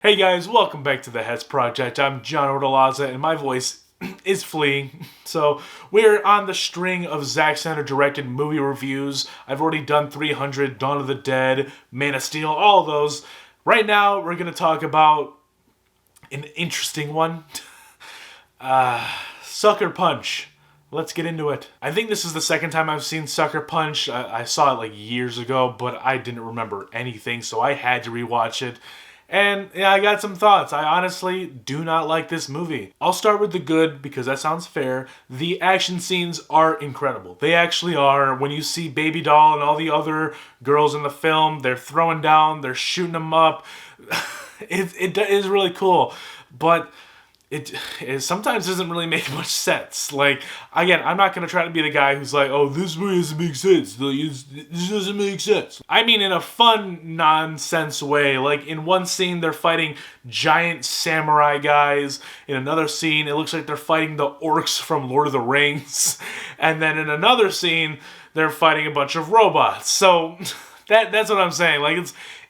Hey guys, welcome back to the Hets Project. I'm John Ordolaza and my voice is fleeing. So we're on the string of Zack Snyder directed movie reviews. I've already done 300, Dawn of the Dead, Man of Steel, all those. Right now we're going to talk about an interesting one. Sucker Punch. Let's get into it. I think this is the second time I've seen Sucker Punch. I saw it like years ago, but I didn't remember anything, so I had to rewatch it. And yeah, I got some thoughts. I honestly do not like this movie. I'll start with the good because that sounds fair. The action scenes are incredible. They actually are. When you see Baby Doll and all the other girls in the film, they're throwing down, they're shooting them up. It is really cool. But it sometimes doesn't really make much sense. Like, again, I'm not going to try to be the guy who's like, oh, this movie doesn't make sense. This doesn't make sense. I mean, in a fun, nonsense way. Like, in one scene, they're fighting giant samurai guys. In another scene, it looks like they're fighting the orcs from Lord of the Rings. And then in another scene, they're fighting a bunch of robots. So that's what I'm saying. Like,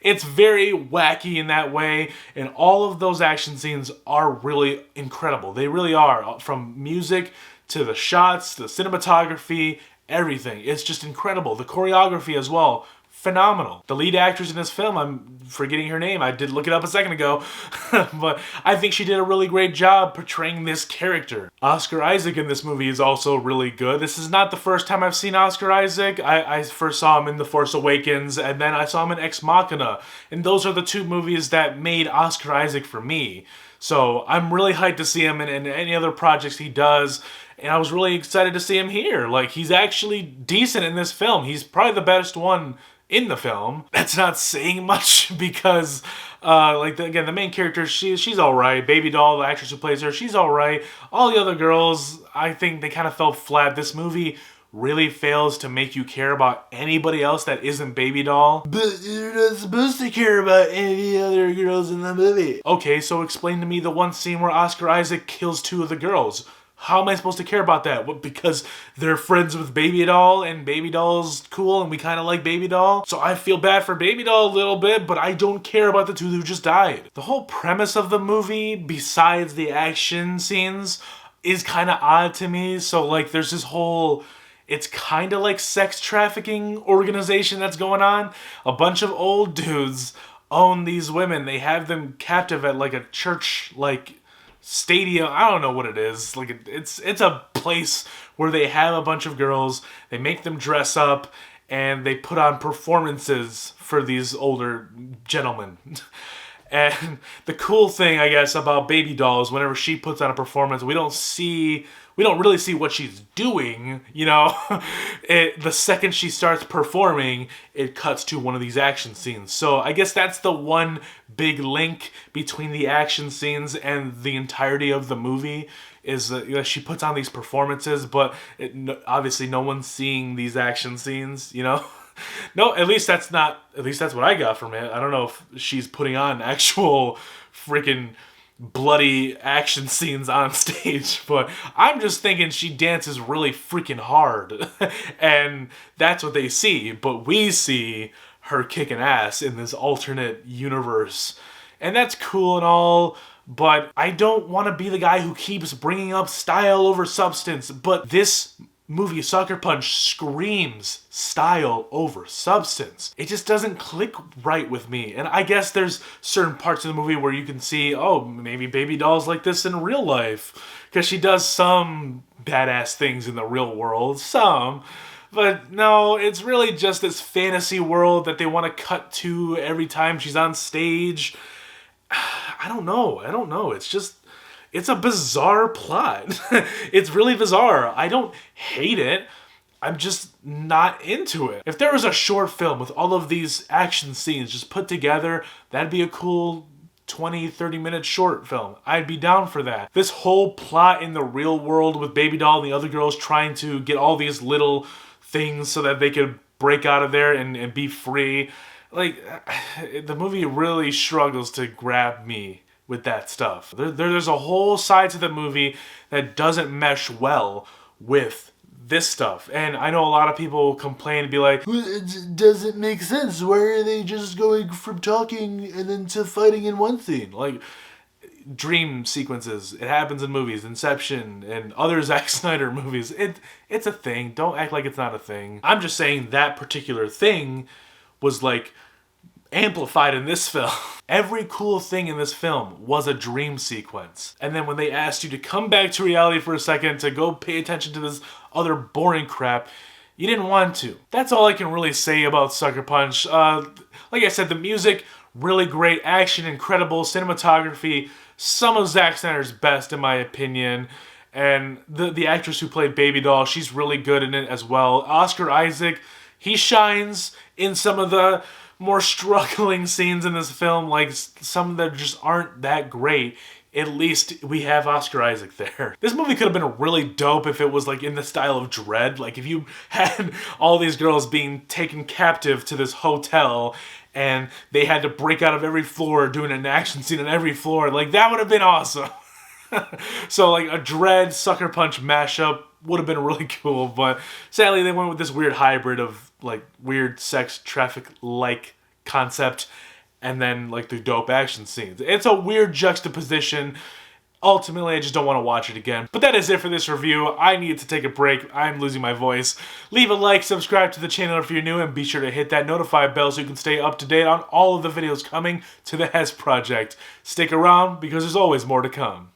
it's very wacky in that way, and all of those action scenes are really incredible. They really are. From music to the shots, the cinematography, everything. It's just incredible. The choreography as well, phenomenal. The lead actress in this film, I'm forgetting her name. I did look it up a second ago, but I think she did a really great job portraying this character. Oscar Isaac in this movie is also really good. This is not the first time I've seen Oscar Isaac. I first saw him in The Force Awakens, and then I saw him in Ex Machina, and those are the two movies that made Oscar Isaac for me. So I'm really hyped to see him in any other projects he does. And I was really excited to see him here. Like, he's actually decent in this film. He's probably the best one in the film. That's not saying much because, again, the main character, she's alright. Baby Doll, the actress who plays her, she's alright. All the other girls, I think they kind of fell flat. This movie really fails to make you care about anybody else that isn't Baby Doll. But you're not supposed to care about any other girls in the movie. Okay, so explain to me the one scene where Oscar Isaac kills two of the girls. How am I supposed to care about that? What, because they're friends with Baby Doll and Baby Doll's cool and we kind of like Baby Doll? So I feel bad for Baby Doll a little bit, but I don't care about the two who just died. The whole premise of the movie, besides the action scenes, is kind of odd to me. So, like, there's this whole... It's kind of like sex trafficking organization that's going on. A bunch of old dudes own these women. They have them captive at, like, a church, like, stadium. I don't know what it is. Like, it's a place where they have a bunch of girls. They make them dress up, and they put on performances for these older gentlemen. And the cool thing, I guess, about Baby Doll is whenever she puts on a performance, we don't really see what she's doing, you know? The second she starts performing, it cuts to one of these action scenes. So I guess that's the one big link between the action scenes and the entirety of the movie is that she puts on these performances, but obviously no one's seeing these action scenes, you know? No, at least that's what I got from it. I don't know if she's putting on actual freaking bloody action scenes on stage, but I'm just thinking she dances really freaking hard. And that's what they see, but we see her kicking ass in this alternate universe. And that's cool and all, but I don't want to be the guy who keeps bringing up style over substance, but this movie, Sucker Punch, screams style over substance. It just doesn't click right with me. And I guess there's certain parts of the movie where you can see, oh, maybe Baby Doll's like this in real life. Because she does some badass things in the real world. Some. But no, it's really just this fantasy world that they want to cut to every time she's on stage. I don't know. It's a bizarre plot. It's really bizarre. I don't hate it. I'm just not into it. If there was a short film with all of these action scenes just put together, that'd be a cool 20, 30-minute short film. I'd be down for that. This whole plot in the real world with Baby Doll and the other girls trying to get all these little things so that they could break out of there and be free. Like, the movie really struggles to grab me with that stuff. There's a whole side to the movie that doesn't mesh well with this stuff. And I know a lot of people will complain and be like, it doesn't make sense. Why are they just going from talking and then to fighting in one scene? Like, dream sequences. It happens in movies. Inception and other Zack Snyder movies. It's a thing. Don't act like it's not a thing. I'm just saying that particular thing was like amplified in this film. Every cool thing in this film was a dream sequence. And then when they asked you to come back to reality for a second to go pay attention to this other boring crap, you didn't want to. That's all I can really say about Sucker Punch. Like I said, the music, really great. Action, incredible. Cinematography, some of Zack Snyder's best in my opinion. And the actress who played Baby Doll, she's really good in it as well. Oscar Isaac, he shines in some of the more struggling scenes in this film, like some that just aren't that great. At least we have Oscar Isaac there. This movie could have been really dope if it was like in the style of Dread. Like if you had all these girls being taken captive to this hotel and they had to break out of every floor doing an action scene on every floor. Like that would have been awesome. So like a Dread Sucker Punch mashup would have been really cool, but sadly they went with this weird hybrid of like weird sex traffic like concept and then like the dope action scenes. It's a weird juxtaposition. Ultimately, I just don't want to watch it again. But that is it for this review. I needed to take a break. I'm losing my voice. Leave a like, subscribe to the channel if you're new, and be sure to hit that notify bell so you can stay up to date on all of the videos coming to the Hess Project. Stick around because there's always more to come.